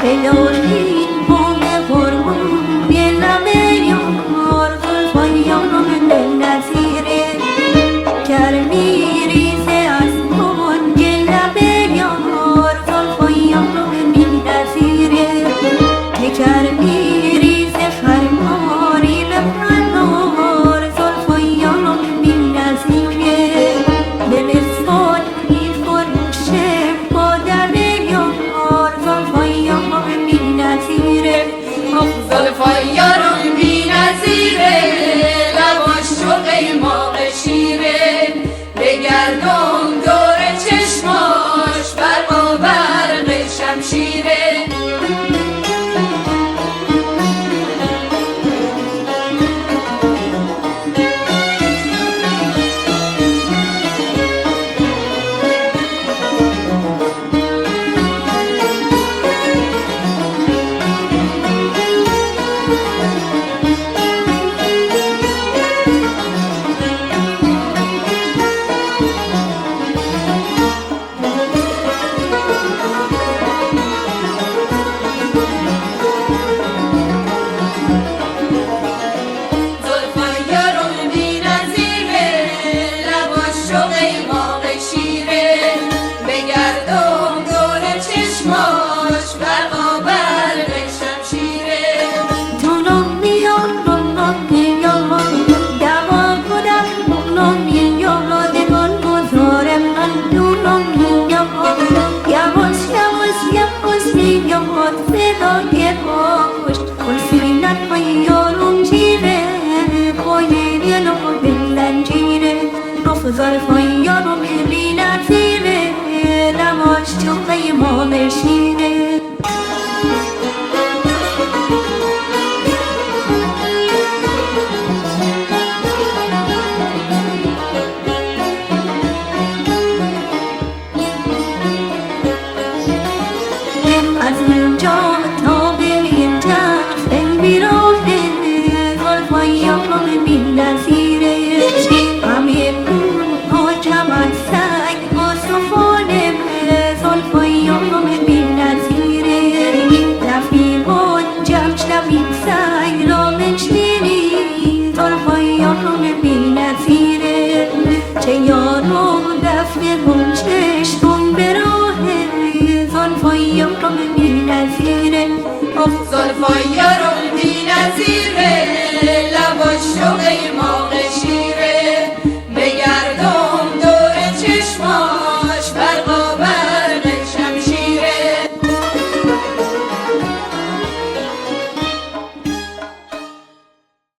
Elolin pone formun bielame yomor zulfan yomom nazire Karmiri se asmon bielame yomor zulfan yomom nazire Karmiri se farmori lefanor zulfan yomom nazire Belesfot ifon shem podame yomor zulfan yomom nazire زلفایارم بی نظیره لباش رو قیماق شیره بگردم دور چشماش برق و برق شمشیره زلفایارم بی نظیره لباش تو قیماق شیره از اینجا تا به اینجا ای بیرونه زلفایارم بی نظیره همین جمع سگ و صفانه زلفایارم بی نظیره رفیقان جمع شوید سگ را بشنیدی زلفایارم بی نظیره چه یارو دفن گل چشم به راهه زلفایارم بی نظیره زلفایارم بی نظیره